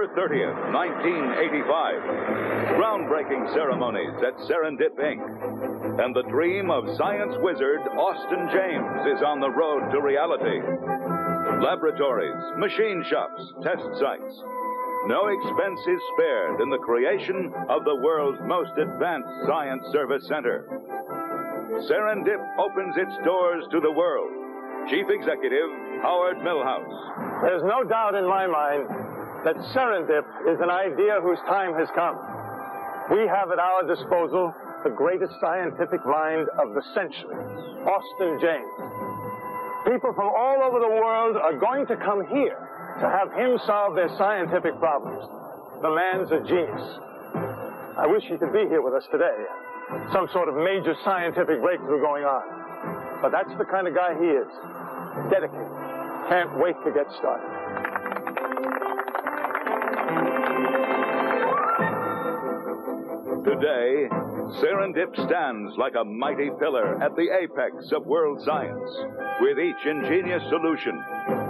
October 30th, 1985. Groundbreaking ceremonies at Serendip, Inc. And the dream of science wizard Austin James is on the road to reality. Laboratories, machine shops, test sites. No expense is spared in the creation of the world's most advanced science service center. Serendip opens its doors to the world. Chief Executive Howard Millhouse. There's no doubt in my mind that Serendip is an idea whose time has come. We have at our disposal the greatest scientific mind of the century, Austin James. People from all over the world are going to come here to have him solve their scientific problems. The man's a genius. I wish he could be here with us today. Some sort of major scientific breakthrough going on. But that's the kind of guy he is. Dedicated. Can't wait to get started. Today, Serendip stands like a mighty pillar at the apex of world science. With each ingenious solution,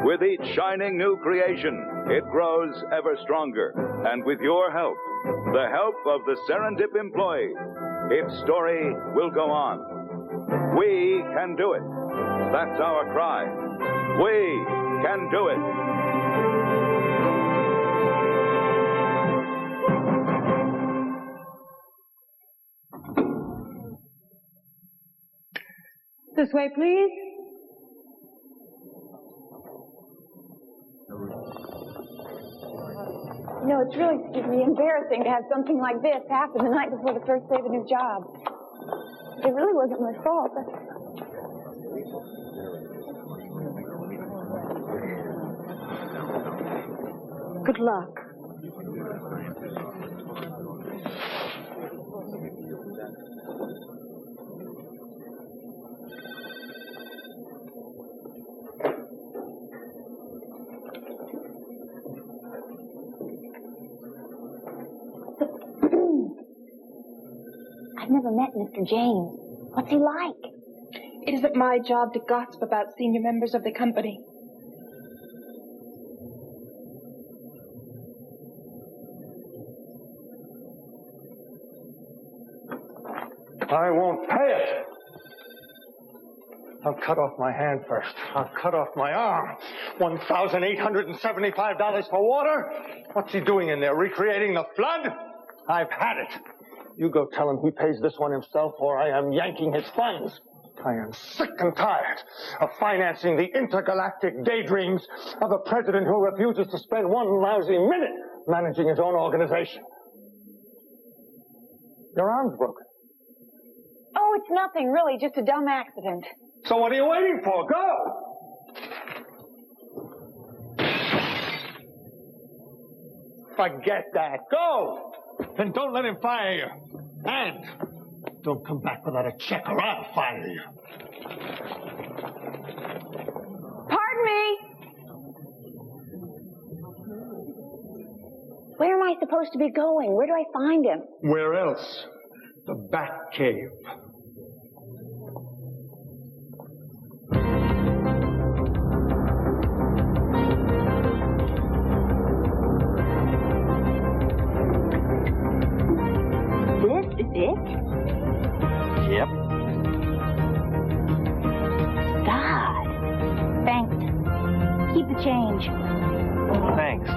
with each shining new creation, it grows ever stronger. And with your help, the help of the Serendip employee, its story will go on. We can do it. That's our cry. We can do it. This way, please. You know, it's really, embarrassing to have something like this happen the night before the first day of a new job. It really wasn't my fault. Good luck. I've never met Mr. James. What's he like? It isn't my job to gossip about senior members of the company. I won't pay it. I'll cut off my hand first. I'll cut off my arm. $1,875 for water? What's he doing in there, recreating the flood? I've had it. You go tell him he pays this one himself, or I am yanking his funds. I am sick and tired of financing the intergalactic daydreams of a president who refuses to spend one lousy minute managing his own organization. Your arm's broken. Oh, it's nothing, really, just a dumb accident. So what are you waiting for? Go! Forget that. Go! And don't let him fire you. And don't come back without a check or I'll fire you. Pardon me! Where am I supposed to be going? Where do I find him? Where else? The Bat Cave. It? Yep. God. Thanks. Keep the change. Thanks.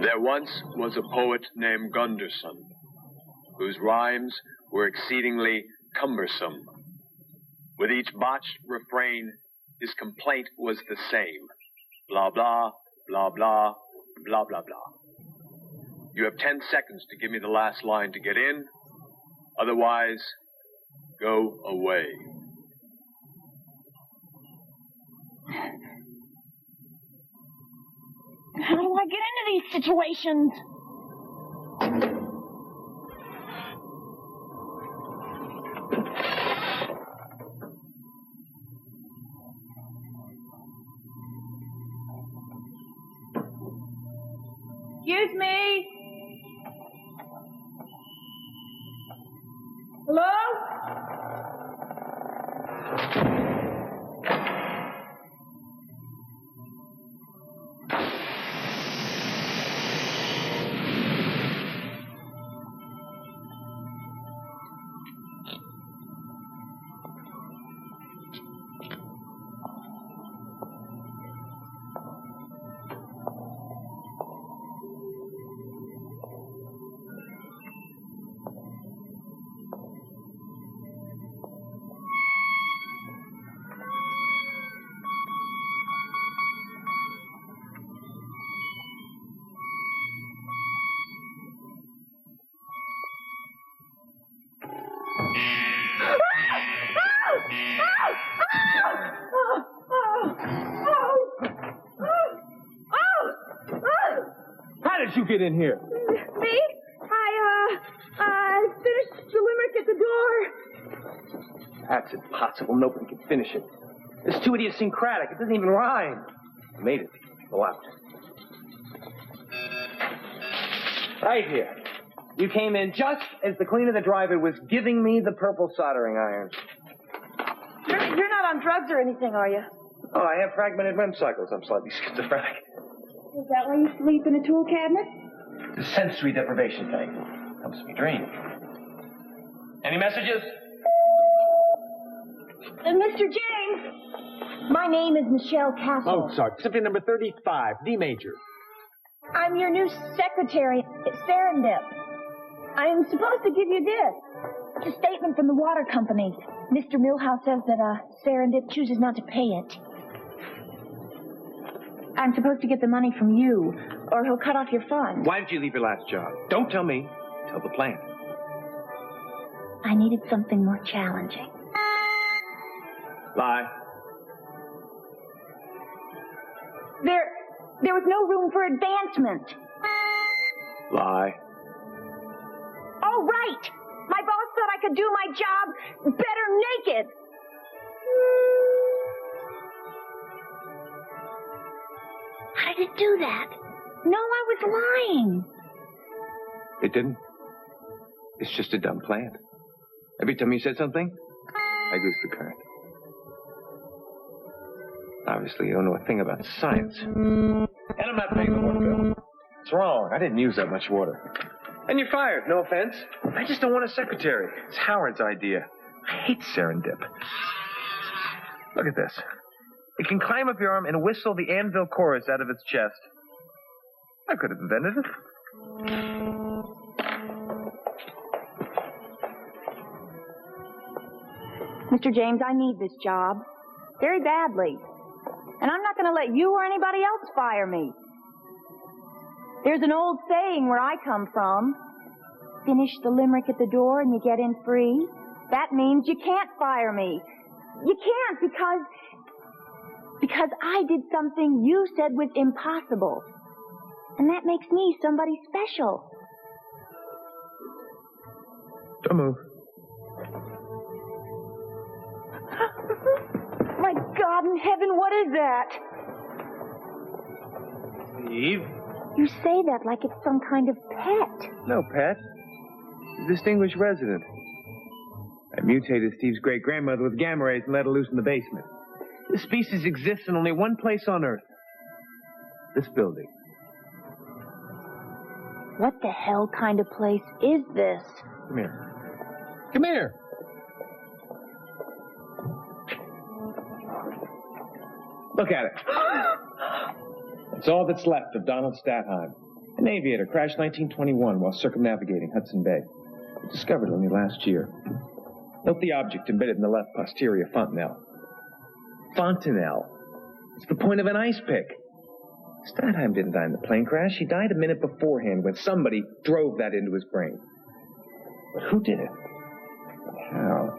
There once was a poet named Gunderson, whose rhymes were exceedingly cumbersome. With each botched refrain, his complaint was the same. Blah, blah, blah, blah, blah, blah, blah. You have 10 seconds to give me the last line to get in. Otherwise, go away. How do I get into these situations? Excuse me. Hello? How did you get in here? Me? I finished the limerick at the door. That's impossible. Nobody can finish it. It's too idiosyncratic. It doesn't even rhyme. I made it. Go out. Right here. You came in just as the cleaner the driver was giving me the purple soldering iron. You're not on drugs or anything, are you? Oh, I have fragmented REM cycles. I'm slightly schizophrenic. Is that why you sleep in a tool cabinet? The sensory deprivation thing. Helps me dream. Any messages? Mr. James! My name is Michelle Castle. Mozart. Symphony number 35, D major. I'm your new secretary, Serendip. I'm supposed to give you this. It's a statement from the water company. Mr. Millhouse says that Serendip chooses not to pay it. I'm supposed to get the money from you, or he'll cut off your funds. Why did you leave your last job? Don't tell me. Tell the plant. I needed something more challenging. Lie. There was no room for advancement. Lie. Oh, right! My boss thought I could do my job better naked. How did it do that? No, I was lying. It didn't. It's just a dumb plant. Every time you said something, I goose the current. Obviously, you don't know a thing about science. And I'm not paying the water bill. It's wrong. I didn't use that much water. And you're fired. No offense. I just don't want a secretary. It's Howard's idea. I hate Serendip. Look at this. It can climb up your arm and whistle the Anvil chorus out of its chest. I could have invented it. Mr. James, I need this job. Very badly. And I'm not going to let you or anybody else fire me. There's an old saying where I come from. Finish the limerick at the door and you get in free. That means you can't fire me. You can't because I did something you said was impossible. And that makes me somebody special. Don't move. My God in heaven, what is that? Steve? You say that like it's some kind of pet. No, pet. A distinguished resident. I mutated Steve's great-grandmother with gamma rays and let her loose in the basement. This species exists in only one place on Earth. This building. What the hell kind of place is this? Come here. Come here. Look at it. It's all that's left of Donald Statheim. An aviator crashed 1921 while circumnavigating Hudson Bay. It was discovered only last year. Note the object embedded in the left posterior fontanelle. Fontanelle. It's the point of an ice pick. Statheim didn't die in the plane crash. He died a minute beforehand when somebody drove that into his brain. But who did it? How?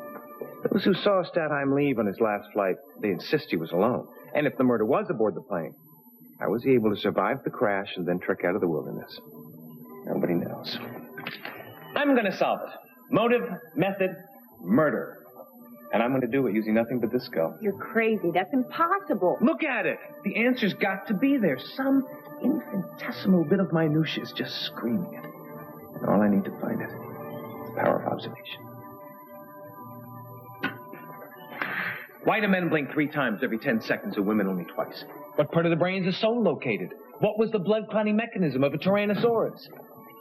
Those who saw Statheim leave on his last flight, they insist he was alone. And if the murder was aboard the plane, How was he able to survive the crash and then trek out of the wilderness? Nobody knows. I'm going to solve it. Motive, method, murder. And I'm going to do it using nothing but this skull. You're crazy. That's impossible. Look at it. The answer's got to be there. Some infinitesimal bit of minutia is just screaming it. And all I need to find it is the power of observation. Why do men blink 3 times every 10 seconds and women only twice? What part of the brain is the soul located? What was the blood clotting mechanism of a Tyrannosaurus?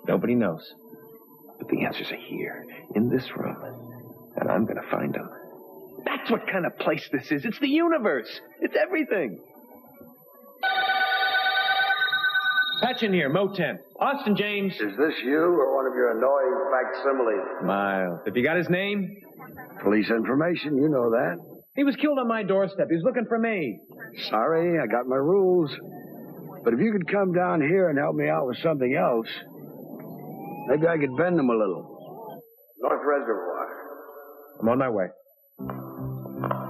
Nobody knows. But the answers are here, in this room. And I'm going to find them. That's what kind of place this is. It's the universe. It's everything. Patch in here, Mo 10. Austin James. Is this you or one of your annoying facsimiles? Miles. Have you got his name? Police information, you know that. He was killed on my doorstep. He was looking for me. Sorry, I got my rules. But if you could come down here and help me out with something else, maybe I could bend them a little. North Reservoir. I'm on my way.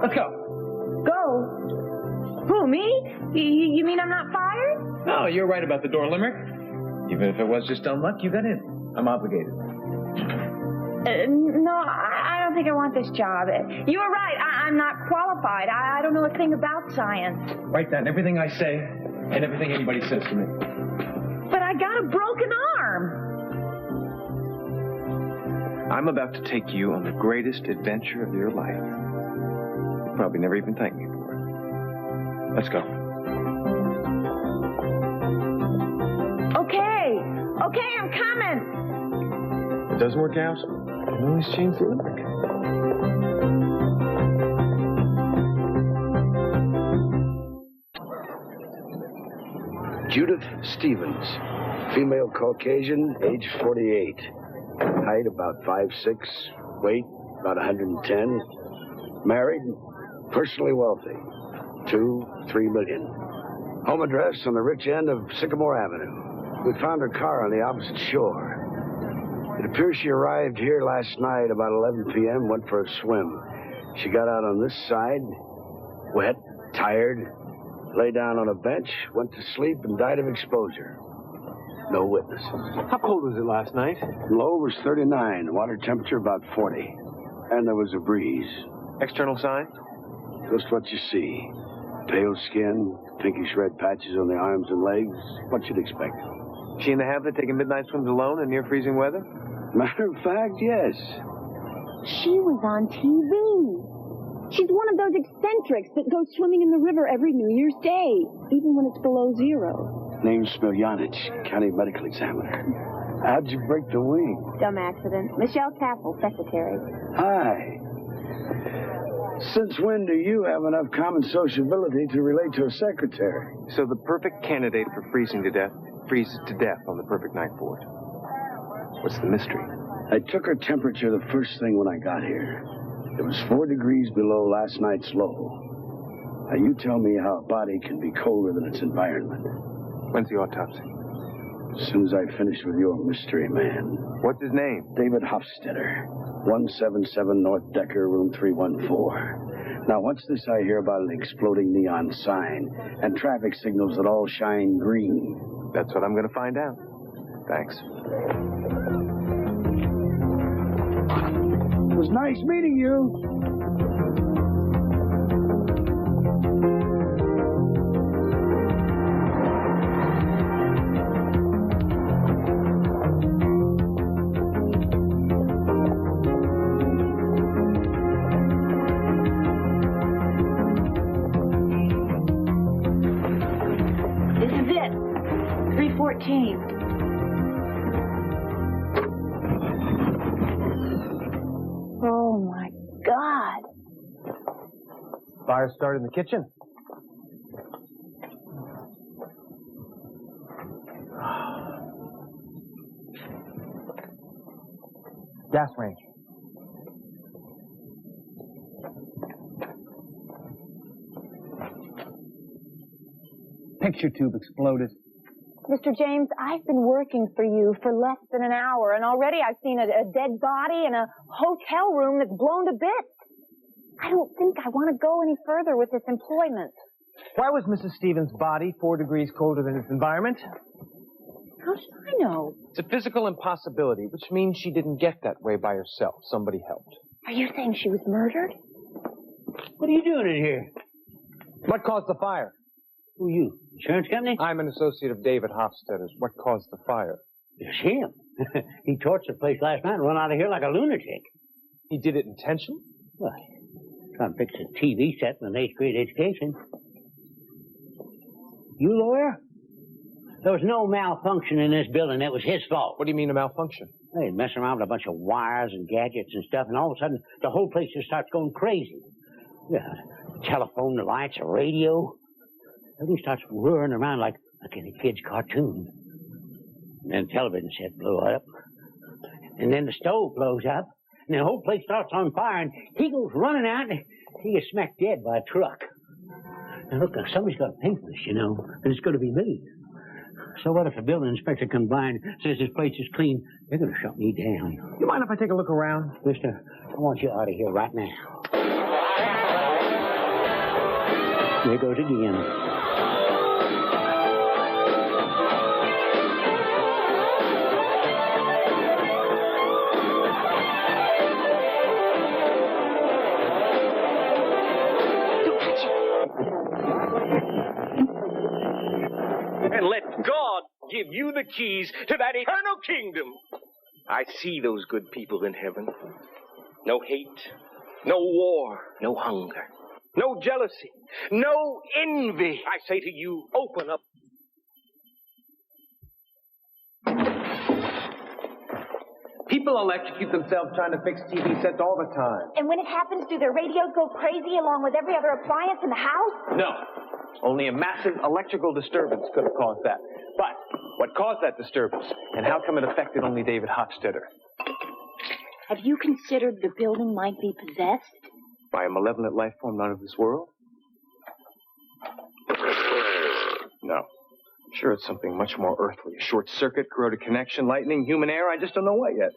Let's go. Go? Who, me? You mean I'm not fired? No, you're right about the door limerick. Even if it was just dumb luck, you got in. I'm obligated. No, I don't think I want this job. You were right. I'm not qualified. I don't know a thing about science. Write down everything I say and everything anybody says to me. But I got a broken arm. I'm about to take you on the greatest adventure of your life. You'll probably never even thank me for it. Let's go. Okay, I'm coming. If it doesn't work out, I can always change the limerick. Judith Stevens, female Caucasian, age 48. Height about 5'6", weight about 110. Married, personally wealthy. 2-3 million. Home address on the rich end of Sycamore Avenue. We found her car on the opposite shore. It appears she arrived here last night about 11 p.m., went for a swim. She got out on this side, wet, tired, lay down on a bench, went to sleep, and died of exposure. No witnesses. How cold was it last night? Low was 39, water temperature about 40. And there was a breeze. External signs? Just what you see. Pale skin, pinkish red patches on the arms and legs. What you'd expect. She in the habit of taking midnight swims alone in near freezing weather? Matter of fact, yes. She was on TV. She's one of those eccentrics that goes swimming in the river every New Year's Day, even when it's below zero. Name's Smiljanich, county medical examiner. How'd you break the wing? Dumb accident. Michelle Castle, secretary. Hi. Since when do you have enough common sociability to relate to a secretary? So the perfect candidate for freezes to death on the perfect night for it. What's the mystery? I took her temperature the first thing when I got here. It was 4 degrees below last night's low. Now you tell me how a body can be colder than its environment. When's the autopsy? As soon as I finish with your mystery man. What's his name? David Hofstetter. 177 North Decker, room 314. Now, what's this I hear about an exploding neon sign and traffic signals that all shine green? That's what I'm going to find out. Thanks. It was nice meeting you. This is it. 314. Oh, my God. Fire started in the kitchen. Gas range. Picture tube exploded. Mr. James, I've been working for you for less than an hour, and already I've seen a dead body in a hotel room that's blown to bits. I don't think I want to go any further with this employment. Why was Mrs. Stevens' body 4 degrees colder than its environment? How should I know? It's a physical impossibility, which means she didn't get that way by herself. Somebody helped. Are you saying she was murdered? What are you doing in here? What caused the fire? Who are you? Insurance company? I'm an associate of David Hofstadter's. What caused the fire? It's him. He torched the place last night and run out of here like a lunatic. He did it intentionally? What? Trying to fix a TV set with an 8th grade education. You lawyer? There was no malfunction in this building. It was his fault. What do you mean a malfunction? They mess around with a bunch of wires and gadgets and stuff, and all of a sudden, the whole place just starts going crazy. Yeah, telephone, the lights, a radio. Everything starts whirring around like in a kid's cartoon. And then the television set blew up. And then the stove blows up. And the whole place starts on fire, and he goes running out, and he gets smacked dead by a truck. Now, look, somebody's got to pay for this, you know, and it's going to be me. So what if the building inspector comes by and says this place is clean? They're going to shut me down. You mind if I take a look around? Mister, I want you out of here right now. There goes again. And let God give you the keys to that eternal kingdom. I see those good people in heaven. No hate, no war, no hunger, no jealousy, no envy. I say to you, open up. People electrocute themselves trying to fix TV sets all the time. And when it happens, do their radios go crazy along with every other appliance in the house? No. Only a massive electrical disturbance could have caused that. But what caused that disturbance, and how come it affected only David Hofstadter? Have you considered the building might be possessed? By a malevolent life form not of this world? No. I'm sure it's something much more earthly. A short circuit, corroded connection, lightning, human error. I just don't know what yet.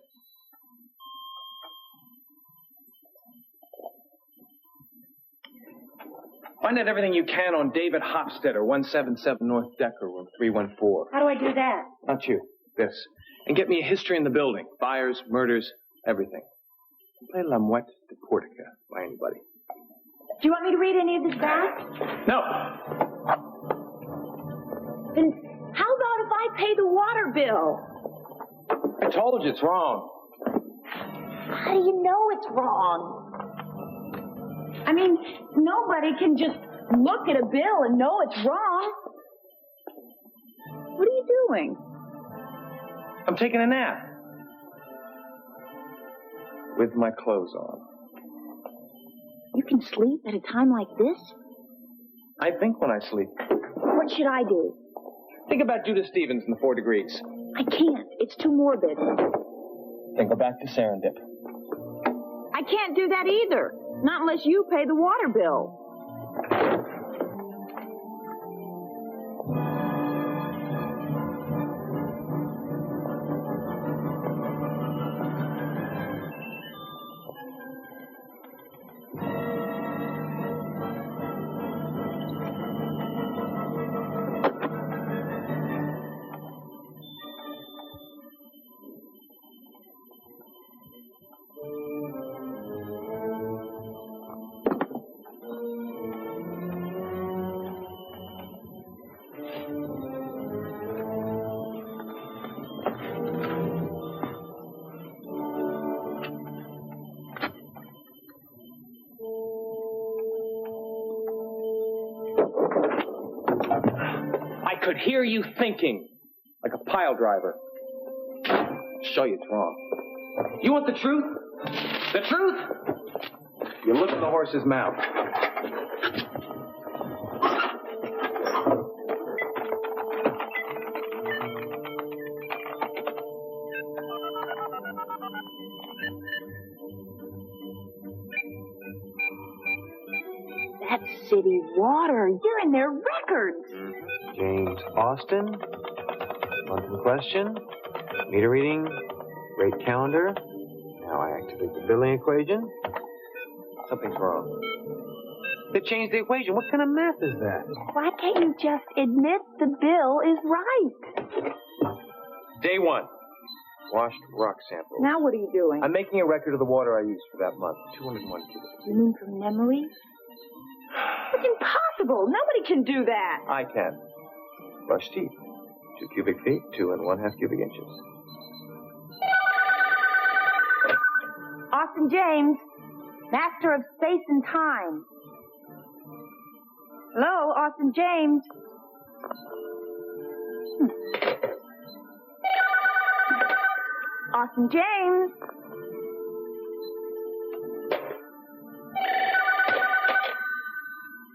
Find out everything you can on David Hofstadter, 177 North Decker, room 314. How do I do that? Not you. This. And get me a history in the building. Fires, murders, everything. Play La Muerte de Portica by anybody. Do you want me to read any of this back? No. Then how about if I pay the water bill? I told you it's wrong. How do you know it's wrong? I mean, nobody can just look at a bill and know it's wrong. What are you doing? I'm taking a nap. With my clothes on. You can sleep at a time like this? I think when I sleep. What should I do? Think about Judith Stevens and the 4 degrees. I can't. It's too morbid. Then go back to Serendip. I can't do that either. Not unless you pay the water bill. I could hear you thinking, like a pile driver. I'll show you it's wrong. You want the truth? The truth? You look at the horse's mouth. That's city water. You're in their records. James Austin, month in question, meter reading, rate calendar. Now I activate the billing equation. Something's wrong. They changed the equation. What kind of math is that? Why can't you just admit the bill is right? Day 1. Washed rock sample. Now what are you doing? I'm making a record of the water I used for that month. 201 cubic feet. You mean from memory? It's impossible. Nobody can do that. I can. Brush teeth. 2 cubic feet, 2 1/2 cubic inches. Austin James, master of space and time. Hello, Austin James. Austin James.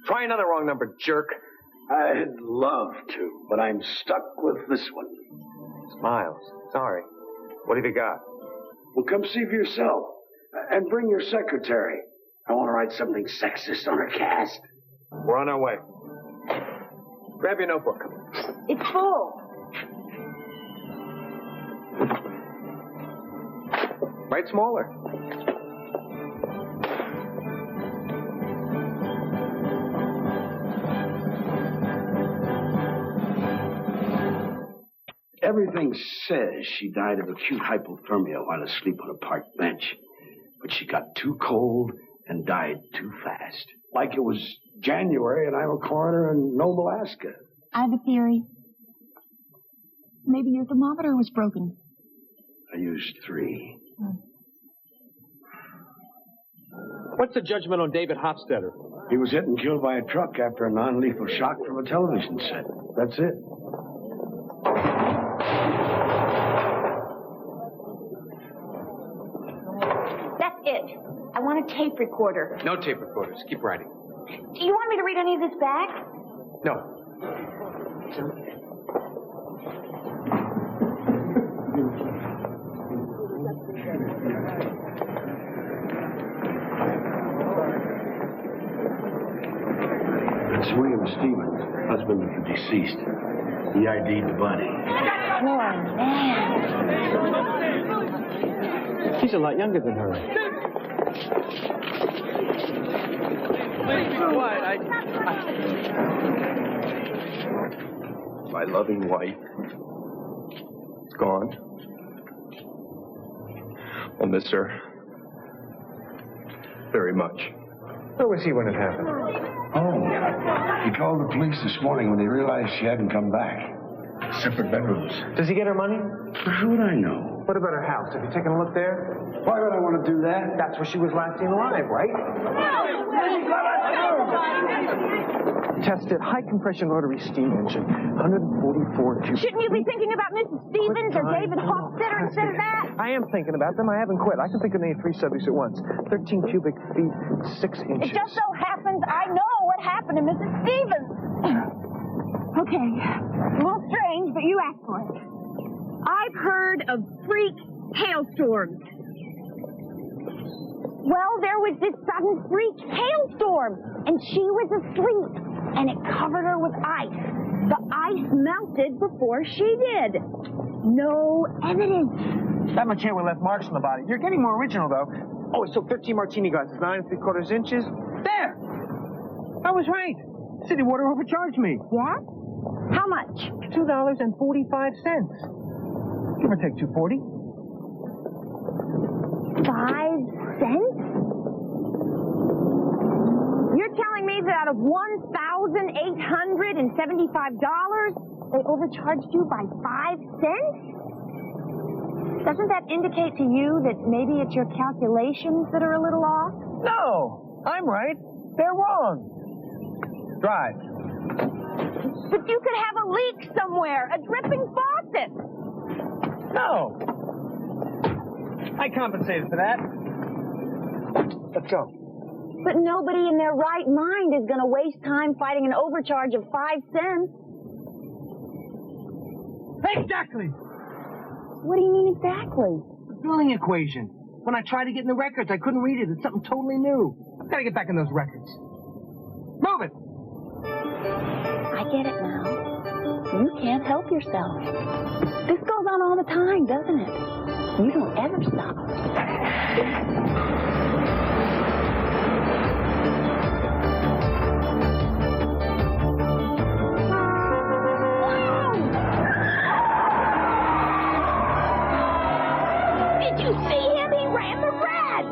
Try another wrong number, jerk. I'd love to, but I'm stuck with this one. Miles, sorry. What have you got? Well, come see for yourself. And bring your secretary. I want to write something sexist on her cast. We're on our way. Grab your notebook. It's full. Write smaller. Everything says she died of acute hypothermia while asleep on a park bench. But she got too cold and died too fast. Like it was January and I'm a coroner in Nome, Alaska. I have a theory. Maybe your thermometer was broken. I used 3. What's the judgment on David Hofstetter? He was hit and killed by a truck after a non-lethal shock from a television set. That's it. That's it. I want a tape recorder. No tape recorders. Keep writing. Do you want me to read any of this back? No. It's William Stevens, husband of the deceased. He ID'd the body. Poor man. He's a lot younger than her. What? My loving wife is gone. I'll miss her very much. Where was he when it happened? Oh, he called the police this morning when he realized she hadn't come back. Separate bedrooms. Does he get her money? How would I know? What about her house? Have you taken a look there? Why would I want to do that? That's where she was last seen alive, right? Tested high compression rotary steam engine, 144 cubic. Shouldn't you be thinking about Mrs. Stevens or David Hofstetter instead of that? I am thinking about them. I haven't quit. I can think of name 3 subjects at once. 13 cubic feet, 6 inches. It just so happens I know what happened to Mrs. Stevens. Okay, a little strange, but you asked for it. I've heard of freak hailstorms. Well, there was this sudden freak hailstorm, and she was asleep, and it covered her with ice. The ice melted before she did. No evidence. That much hair would left marks on the body. You're getting more original, though. Oh, so 13 martini glasses, 9 3/4 inches. There! I was right. City Water overcharged me. Yeah? How much? $2.45. Give or take $2.40. 5 cents? You're telling me that out of $1,875, they overcharged you by 5 cents? Doesn't that indicate to you that maybe it's your calculations that are a little off? No, I'm right. They're wrong. Drive. But you could have a leak somewhere, a dripping faucet. No. I compensated for that. Let's go. But nobody in their right mind is going to waste time fighting an overcharge of 5 cents. Exactly. What do you mean exactly? The billing equation. When I tried to get in the records, I couldn't read it. It's something totally new. I've got to get back in those records. Move it. I get it now. You can't help yourself. This goes on all the time, doesn't it? You don't ever stop. Didn't you see him? He ran the red.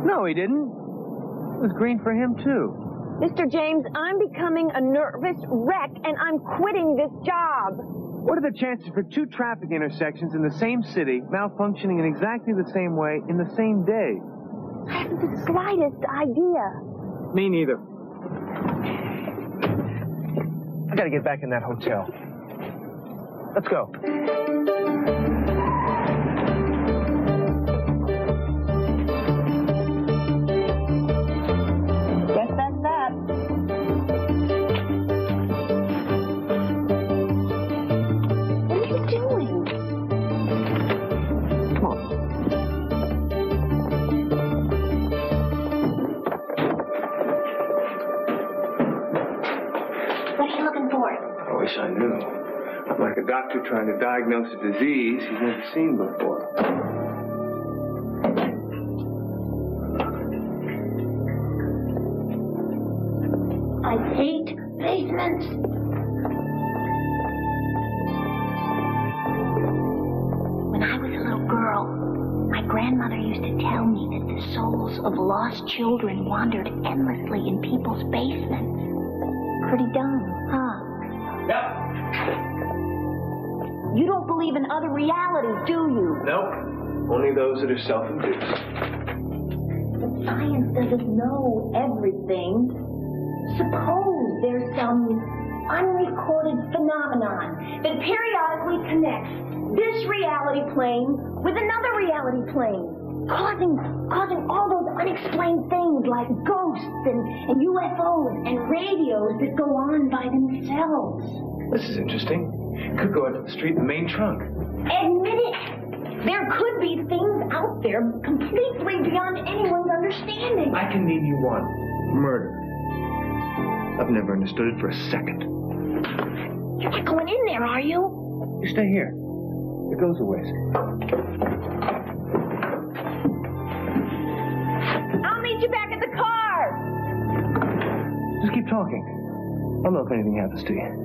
No, he didn't. It was green for him, too. Mr. James, I'm becoming a nervous wreck, and I'm quitting this job. What are the chances for two traffic intersections in the same city malfunctioning in exactly the same way in the same day? I haven't the slightest idea. Me neither. I gotta get back in that hotel. Let's go. Guess that's that. What are you doing? Come on. What are you looking for? I wish I knew. I'm like a doctor trying to diagnose a disease he's never seen before. I hate basements. When I was a little girl, my grandmother used to tell me that the souls of lost children wandered endlessly in people's basements. Pretty dumb, huh? Yep. You don't believe in other realities, do you? Nope. Only those that are self-induced. But science doesn't know everything. Suppose there's some unrecorded phenomenon that periodically connects this reality plane with another reality plane, causing all those unexplained things like ghosts and UFOs and radios that go on by themselves. This is interesting. Could go out to the street in the main trunk. Admit it. There could be things out there completely beyond anyone's understanding. I can name you one. Murder. I've never understood it for a second. You're not going in there, are you? You stay here. It goes a ways. I'll meet you back at the car. Just keep talking. I'll know if anything happens to you.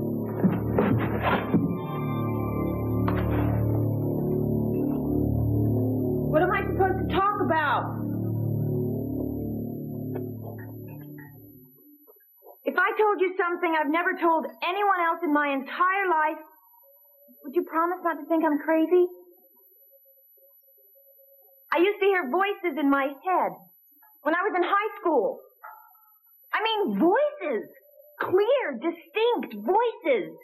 What am I supposed to talk about? If I told you something I've never told anyone else in my entire life, would you promise not to think I'm crazy? I used to hear voices in my head when I was in high school. I mean, voices. Clear, distinct voices.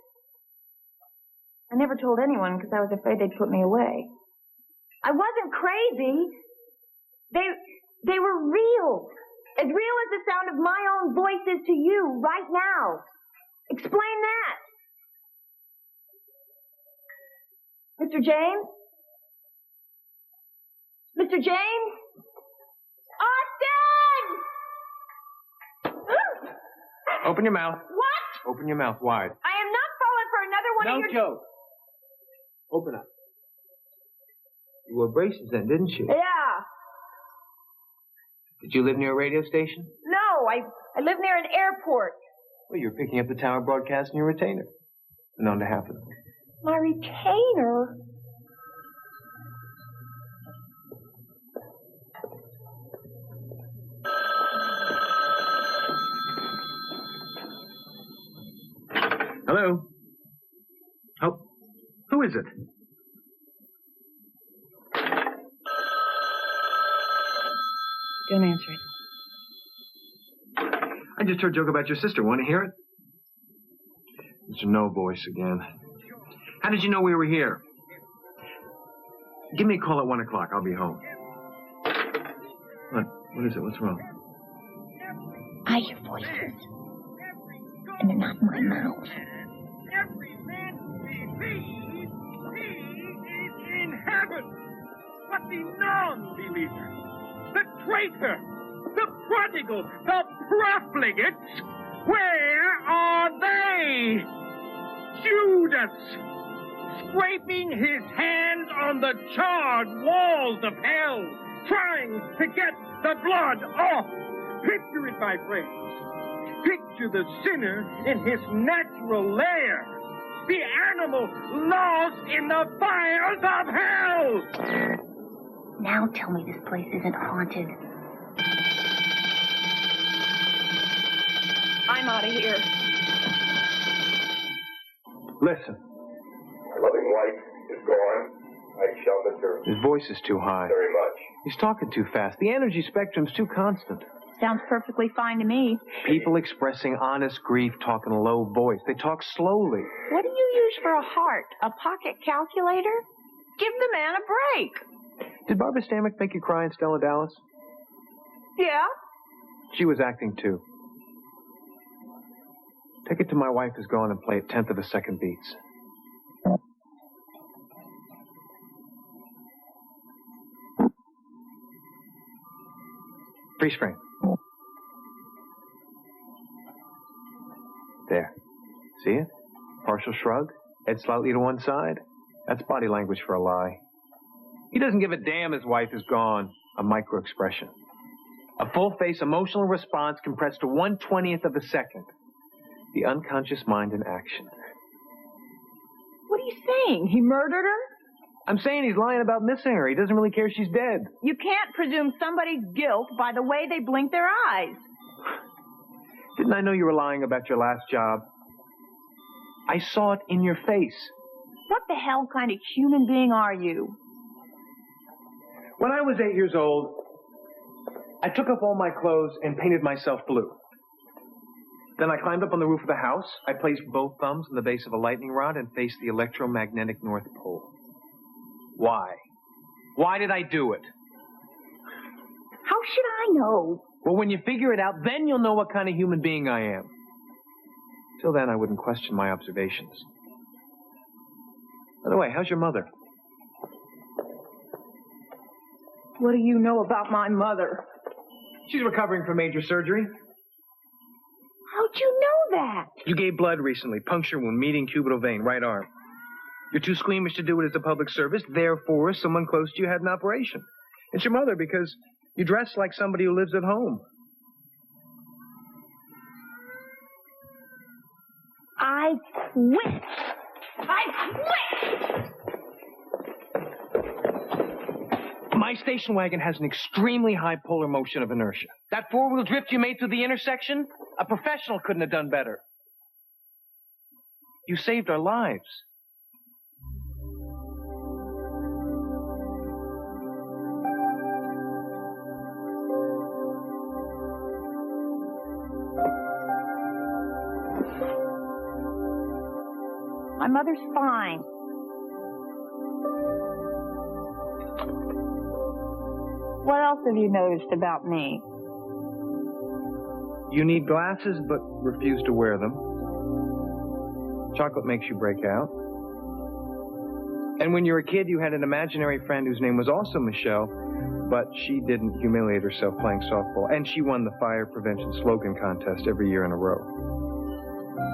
I never told anyone because I was afraid they'd put me away. I wasn't crazy. They were real. As real as the sound of my own voice is to you right now. Explain that. Mr. James? Mr. James? Austin! Open your mouth. What? Open your mouth wide. I am not falling for another one of your... No joke. Open up. You wore braces then, didn't you? Yeah. Did you live near a radio station? No, I live near an airport. Well, you were picking up the tower broadcast in your retainer. Known to happen. My retainer? Hello? Oh, who is it? Don't answer it. I just heard a joke about your sister. Want to hear it? Mr. No Voice again. How did you know we were here? Give me a call at 1 o'clock. I'll be home. What is it? What's wrong? I hear voices. And they're not in my mouth. Every man who believes he is in heaven. But the non-believer, the traitor, the prodigal, the profligates, where are they? Judas, scraping his hands on the charred walls of hell, trying to get the blood off. Picture it, my friends. Picture the sinner in his natural lair, the animal lost in the fires of hell. Now tell me this place isn't haunted. I'm out of here. Listen. My loving wife is gone. I shall miss her His voice is too high. very much. He's talking too fast. The energy spectrum's too constant. Sounds perfectly fine to me. People expressing honest grief talk in a low voice. They talk slowly. What do you use for a heart? A pocket calculator? Give the man a break. Did Barbara Stanwyck make you cry in Stella Dallas? Yeah? She was acting too. Take it to My Wife Is Gone and play it 1/10 of a second beats. Freeze frame. There. See it? Partial shrug, head slightly to one side. That's body language for a lie. He doesn't give a damn his wife is gone. A micro-expression. A full-face emotional response compressed to 1/20th of a second. The unconscious mind in action. What are you saying? He murdered her? I'm saying he's lying about missing her. He doesn't really care she's dead. You can't presume somebody's guilt by the way they blink their eyes. Didn't I know you were lying about your last job? I saw it in your face. What the hell kind of human being are you? When I was 8 years old, I took up all my clothes and painted myself blue. Then I climbed up on the roof of the house. I placed both thumbs in the base of a lightning rod and faced the electromagnetic North Pole. Why? Why did I do it? How should I know? Well, when you figure it out, then you'll know what kind of human being I am. Till then, I wouldn't question my observations. By the way, how's your mother? What do you know about my mother? She's recovering from major surgery. How'd you know that? You gave blood recently. Puncture wound, median cubital vein, right arm. You're too squeamish to do it as a public service. Therefore, someone close to you had an operation. It's your mother because you dress like somebody who lives at home. I quit. I quit! My station wagon has an extremely high polar motion of inertia. That four-wheel drift you made through the intersection, a professional couldn't have done better. You saved our lives. My mother's fine. What else have you noticed about me? You need glasses, but refuse to wear them. Chocolate makes you break out. And when you were a kid, you had an imaginary friend whose name was also Michelle, but she didn't humiliate herself playing softball. And she won the fire prevention slogan contest every year in a row.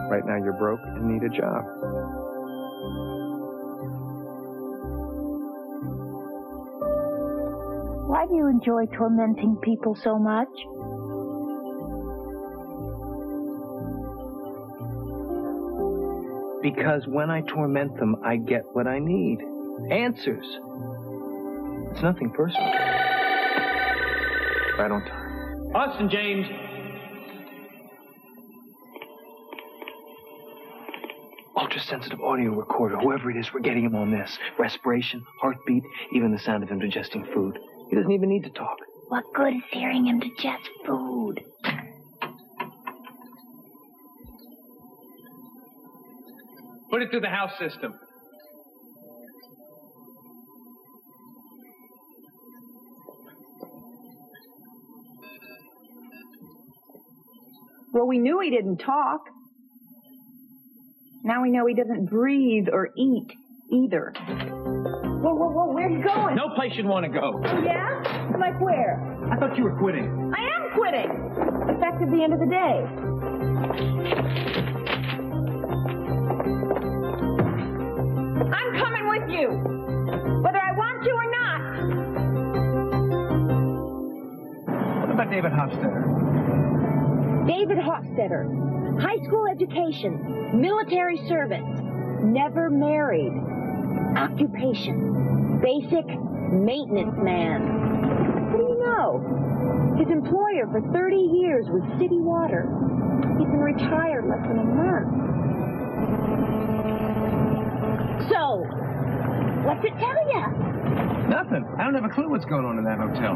Right now you're broke and need a job. Why do you enjoy tormenting people so much? Because when I torment them, I get what I need. Answers. It's nothing personal. Right on time. Austin James. Ultra-sensitive audio recorder. Whoever it is, we're getting him on this. Respiration, heartbeat, even the sound of him digesting food. He doesn't even need to talk. What good is hearing him digest food? Put it through the house system. Well, we knew he didn't talk. Now we know he doesn't breathe or eat either. Whoa, whoa, whoa, where are you going? No place you'd want to go. Yeah? Like where? I thought you were quitting. I am quitting. Effective the end of the day. I'm coming with you, whether I want to or not. What about David Hofstadter? David Hofstadter. High school education. Military service. Never married. Occupation. basic maintenance man. What do you know? His employer for 30 years was City Water. He's been retired less than a month. So, what's it tell you? Nothing. I don't have a clue what's going on in that hotel.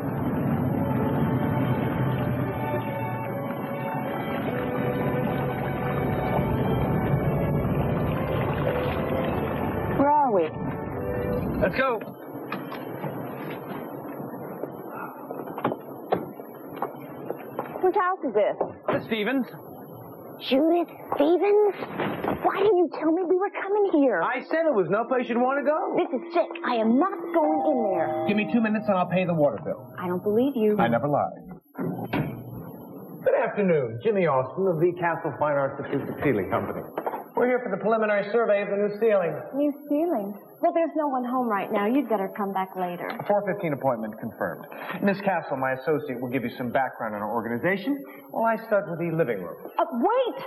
Where are we? Let's go. Whose house is this? The Stevens. Judith Stevens? Why didn't you tell me we were coming here? I said it was no place you'd want to go. This is sick. I am not going in there. Give me 2 minutes and I'll pay the water bill. I don't believe you. I never lie. Good afternoon. Jimmy Austin of the Castle Fine Arts Acoustic Ceiling Company. We're here for the preliminary survey of the new ceiling. New ceiling? Well, there's no one home right now. You'd better come back later. 4:15 appointment confirmed. Miss Castle, my associate, will give you some background on our organization while I start with the living room. Wait!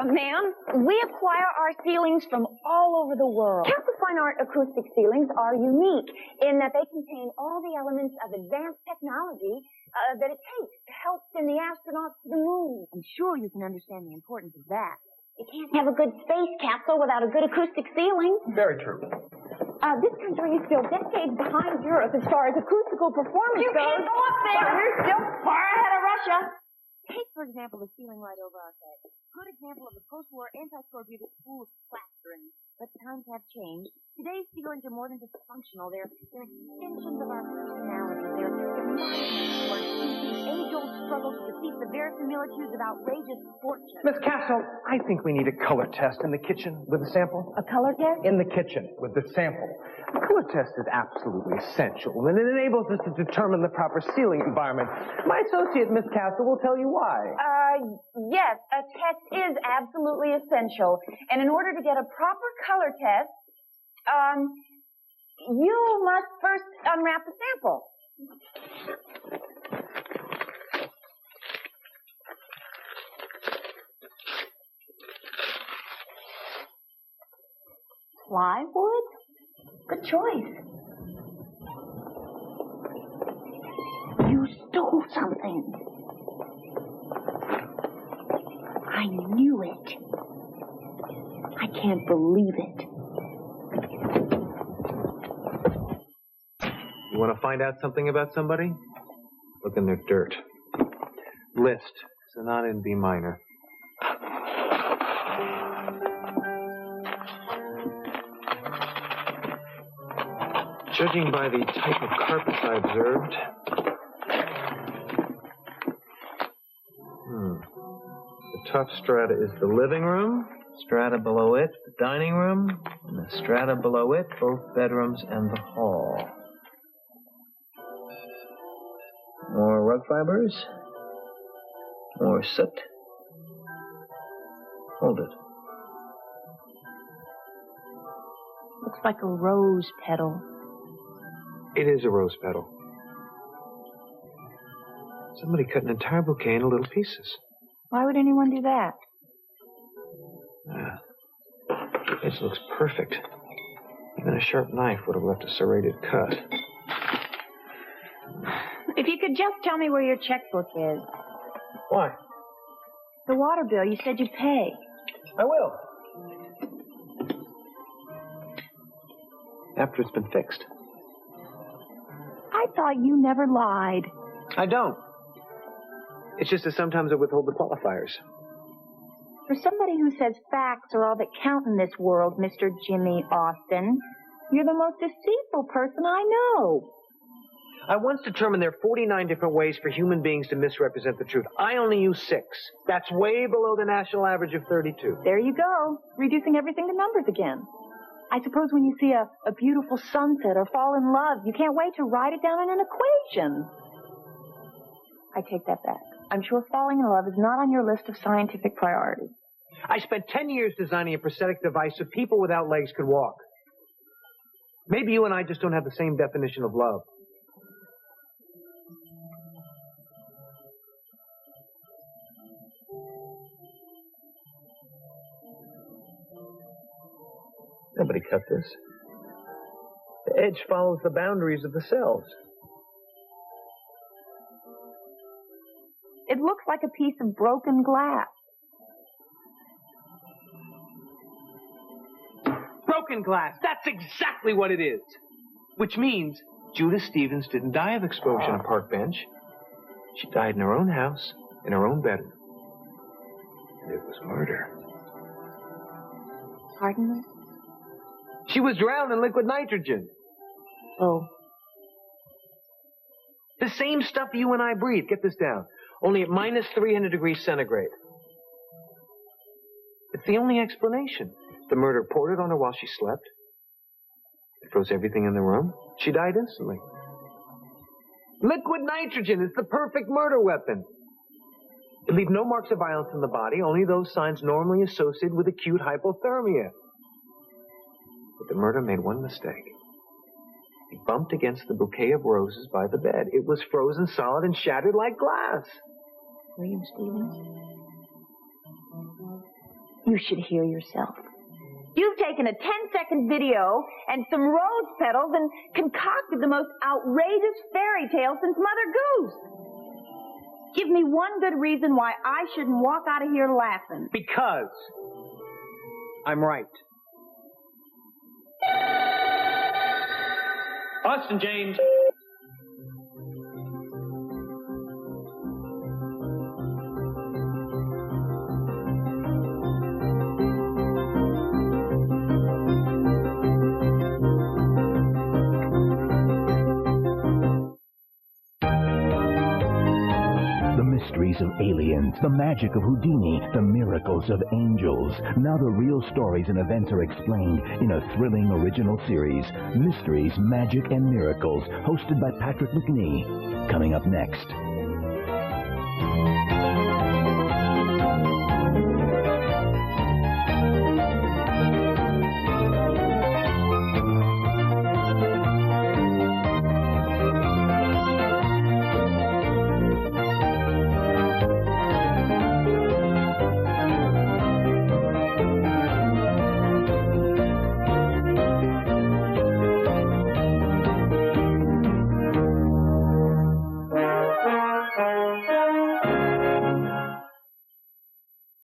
Ma'am, we acquire our ceilings from all over the world. Castle Fine Art acoustic ceilings are unique in that they contain all the elements of advanced technology that it takes to help send the astronauts to the moon. I'm sure you can understand the importance of that. You can't have a good space capsule without a good acoustic ceiling. Very true. This country is still decades behind Europe as far as acoustical performance goes. You can't go up there. We're still far ahead of Russia. Take, for example, the ceiling right over our head. Good example of the post-war anti-scorbutic school plastering. But times have changed. Today's ceilings are more than just functional. They're extensions of our personality. They're monuments to our age-old struggle to defeat the verisimilitudes of outrageous fortune. Miss Castle, I think we need a color test in the kitchen with the sample. A color test? In the kitchen with the sample. A color test is absolutely essential, and it enables us to determine the proper ceiling environment. My associate, Miss Castle, will tell you why. Yes, a test is absolutely essential. And in order to get a proper color test, you must first unwrap the sample. Plywood? Good choice. You stole something. I knew it. I can't believe it. You want to find out something about somebody? Look in their dirt. List, sonata in B minor. Judging by the type of carpets I observed, the top strata is the living room, strata below it, the dining room, and the strata below it, both bedrooms and the hall. More rug fibers, more soot. Hold it. Looks like a rose petal. It is a rose petal. Somebody cut an entire bouquet into little pieces. Why would anyone do that? This looks perfect. Even a sharp knife would have left a serrated cut. If you could just tell me where your checkbook is. Why? The water bill, you said you'd pay. I will. After it's been fixed. I thought you never lied. I don't. It's just that sometimes I withhold the qualifiers. For somebody who says facts are all that count in this world, Mr. Jimmy Austin, you're the most deceitful person I know. I once determined there are 49 different ways for human beings to misrepresent the truth. I only use 6. That's way below the national average of 32. There you go, reducing everything to numbers again. I suppose when you see a beautiful sunset or fall in love, you can't wait to write it down in an equation. I take that back. I'm sure falling in love is not on your list of scientific priorities. I spent 10 years designing a prosthetic device so people without legs could walk. Maybe you and I just don't have the same definition of love. Nobody cut this. Edge follows the boundaries of the cells. It looks like a piece of broken glass. Broken glass. That's exactly what it is. Which means Judith Stevens didn't die of exposure on a park bench. She died in her own house, in her own bedroom. And it was murder. Pardon me? She was drowned in liquid nitrogen. Oh. The same stuff you and I breathe. Get this down. Only at minus 300 degrees centigrade. It's the only explanation. The murder poured it on her while she slept. It froze everything in the room. She died instantly. Liquid nitrogen is the perfect murder weapon. It leaves no marks of violence in the body, only those signs normally associated with acute hypothermia. But the murder made one mistake. He bumped against the bouquet of roses by the bed. It was frozen solid and shattered like glass. William Stevens, you should hear yourself. You've taken a 10-second video and some rose petals and concocted the most outrageous fairy tale since Mother Goose. Give me one good reason why I shouldn't walk out of here laughing. Because I'm right. Austin James. Of aliens, the magic of Houdini, the miracles of angels. Now the real stories and events are explained in a thrilling original series, Mysteries, Magic, and Miracles, hosted by Patrick McNee. Coming up next.